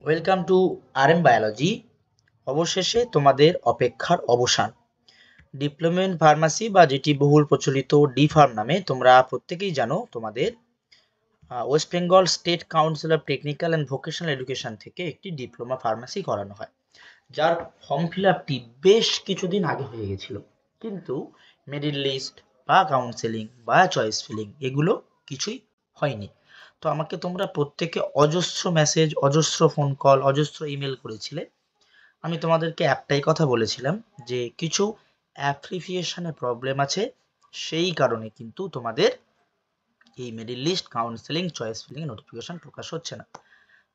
Welcome to RM biology. অবশেষে তোমাদের অপেক্ষার অবসান। ডিপ্লোমা ইন ফার্মাসি বা যেটি বহুল প্রচলিত ডি ফার্ম নামে তোমরা প্রত্যেকেই জানো, তোমাদের West Bengal state council of technical and vocational education থেকে একটি ডিপ্লোমা ফার্মাসি করানো হয়, যার ফর্ম ফিল আপটি বেশ কিছুদিন আগে হয়ে গেছিল, কিন্তু মেরিট লিস্ট বা কাউন্সেলিং বা চয়েস ফিলিং এগুলো কিছুই হয়নি। তো আমাকে তোমরা প্রত্যেকে অজস্র মেসেজ, অজস্র ফোন কল, অজস্র ইমেল করেছিলে। আমি তোমাদেরকে একটাই কথা বলেছিলাম যে কিছু অ্যাপ্লিকেশনে প্রবলেম আছে, সেই কারণে কিন্তু তোমাদের এই merit list, counselling, choice filling notification প্রকাশ হচ্ছে না।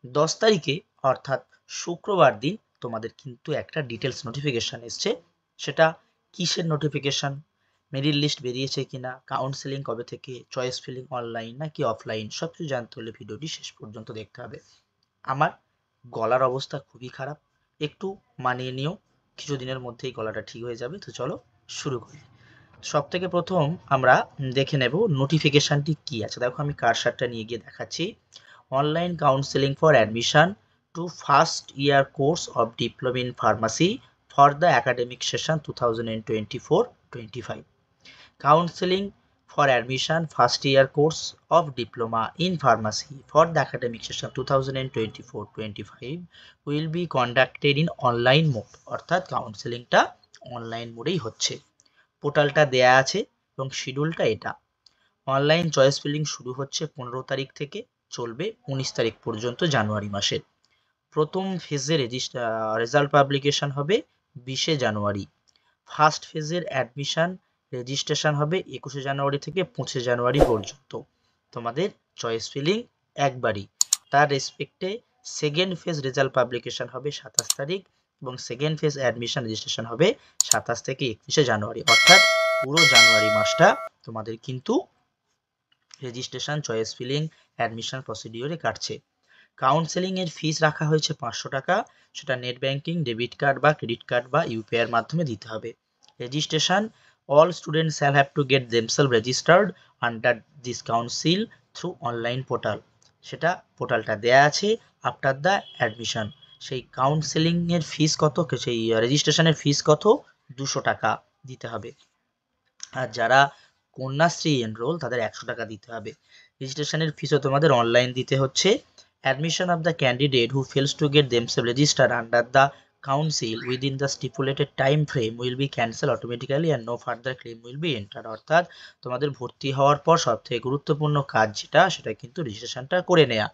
10 তারিখে অর্থাৎ শুক্রবার দিন তোমাদের কিন্তু একটা ডিটেলস নোটিফিকেশন এসছে। সেটা কিসের নোটিফিকেশন, মেরিট লিস্ট বেরিয়েছে কিনা, কাউন্সেলিং কবে থেকে, চয়েস ফিলিং অনলাইন নাকি অফলাইন, সব কিছু জানতে হলে ভিডিওটি শেষ পর্যন্ত দেখতে হবে। আমার গলার অবস্থা খুবই খারাপ, একটু মানিয়ে নিও, কিছুদিনের মধ্যেই গলাটা ঠিক হয়ে যাবে। তো চলো শুরু করি। সব থেকে প্রথম আমরা দেখে নেব নোটিফিকেশনটি কি আছে। দেখো আমি কারসারটা নিয়ে গিয়ে দেখাচ্ছি। Online counselling for admission to first year course of diploma in pharmacy for the academic session 2024-25। Counseling for admission first year course of diploma in pharmacy for the academic session 2024-25 will be conducted in online mode, অর্থাৎ কাউন্সেলিংটা online মোডেই হচ্ছে। পোর্টালটা দেয়া আছে এবং শিডিউলটা এটা। Online choice filling শুরু হচ্ছে 15 তারিখ থেকে, চলবে 19 তারিখ পর্যন্ত জানুয়ারি মাসের। প্রথম ফেজে রেজাল্ট পাবলিকেশন হবে 20 জানুয়ারি। ফার্স্ট ফেজের অ্যাডমিশন রেজিস্ট্রেশন হবে 21 জানুয়ারি থেকে 25 জানুয়ারি পর্যন্ত। তোমাদের চয়েস ফিলিং একবারই। তার রেসপেক্টে সেকেন্ড ফেজ রেজাল্ট পাবলিকেশন হবে 27 তারিখ এবং সেকেন্ড ফেজ অ্যাডমিশন রেজিস্ট্রেশন হবে 27 থেকে 31 জানুয়ারি। অর্থাৎ পুরো জানুয়ারি মাসটা তোমাদের কিন্তু রেজিস্ট্রেশন, চয়েস ফিলিং, অ্যাডমিশন প্রসিডিওরে কাটছে। কাউন্সেলিং এর ফিস রাখা হয়েছে 500 টাকা। সেটা নেট ব্যাংকিং, ডেবিট কার্ড বা ক্রেডিট কার্ড বা ইউপিআই এর মাধ্যমে দিতে হবে। Registration, all students shall have to get themselves registered under this council through online portal। সেটা পোর্টালটা দেয়া আছে আফটার দ্য অ্যাডমিশন। সেই কাউন্সেলিং এর ফিস কত, সেই রেজিস্ট্রেশনের ফিস কত, 200 টাকা দিতে হবে। আর যারা কন্যাশ্রী এনরোল তাদের 100 টাকা দিতে হবে। রেজিস্ট্রেশনের ফিসও তোমাদের অনলাইন দিতে হচ্ছে। Admission of the candidate who fails to get themselves registered under the council within the stipulated time frame will be cancelled automatically and no further claim will be entered। অর্থাৎ তোমাদের ভর্তি হওয়ার পর সবথেকে গুরুত্বপূর্ণ কাজ যেটা, সেটা কিন্তু রেজিস্ট্রেশনটা করে নেওয়া।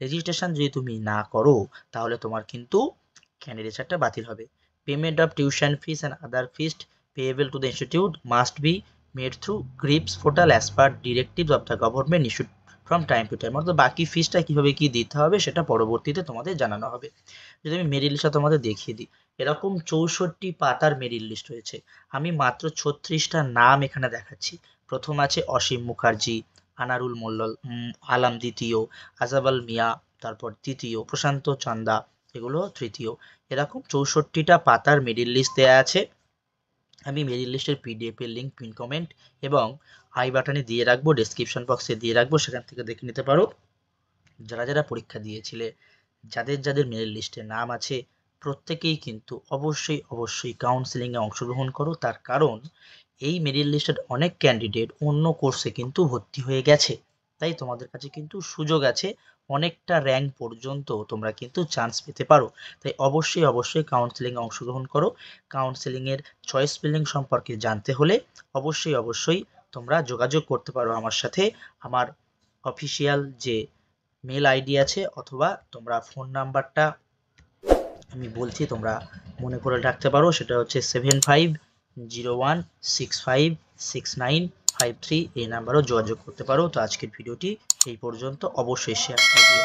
রেজিস্ট্রেশন যদি তুমি না করো তাহলে তোমার কিন্তু ক্যান্ডিডেটটা বাতিল হবে। Payment of tuition fees and other fees payable to the institute must be made through GRIPS portal as per directives of the government issued from time to time। অর্থাৎ বাকি ফিসটা কিভাবে কি দিতে হবে সেটা পরবর্তীতে তোমাদের জানানো হবে। যদি আমি মেরিট লিস্টটা তোমাদের দেখিয়ে দিই, এরকম 64 পাতার মেরিট লিস্ট রয়েছে। আমি মাত্র 36টা নাম এখানে দেখাচ্ছি। প্রথম আছে অসীম মুখার্জি, আনারুল মোল্ল আলাম দ্বিতীয়, আজাবাল মিয়া তারপর তৃতীয়, প্রশান্ত চান্দা এগুলো তৃতীয়। এরকম 64টা পাতার মেরিট লিস্ট দেওয়া আছে। আমি মেরিট লিস্টের পিডিএফ এর লিঙ্ক পিন কমেন্ট এবং আই বাটনে দিয়ে রাখবো, ডেসক্রিপশন বক্সে দিয়ে রাখবো, সেখান থেকে দেখে নিতে পারো। যারা যারা পরীক্ষা দিয়েছিলে, যাদের যাদের মেরিট লিস্টে নাম আছে, প্রত্যেকেই কিন্তু অবশ্যই অবশ্যই কাউন্সেলিংয়ে অংশগ্রহণ করো। তার কারণ এই মেরিট লিস্টের অনেক ক্যান্ডিডেট অন্য কোর্সে কিন্তু ভর্তি হয়ে গেছে, তাই তোমাদের কাছে কিন্তু সুযোগ আছে, অনেকটা র্যাঙ্ক পর্যন্ত তোমরা কিন্তু চান্স পেতে পারো। তাই অবশ্যই অবশ্যই কাউন্সেলিংয়ে অংশগ্রহণ করো। কাউন্সেলিংয়ের চয়েস ফিলিং সম্পর্কে জানতে হলে অবশ্যই অবশ্যই তোমরা যোগাযোগ করতে পারো আমার সাথে। আমার অফিসিয়াল যে মেল আইডি আছে অথবা তোমরা ফোন নাম্বারটা আমি বলছি, তোমরা মনে করে রাখতে পারো। সেটা হচ্ছে 7501656953। এই নাম্বারও যোগাযোগ করতে পারো। তো আজকের ভিডিওটি এই পর্যন্ত, অবশ্যই শেয়ার করে দিও।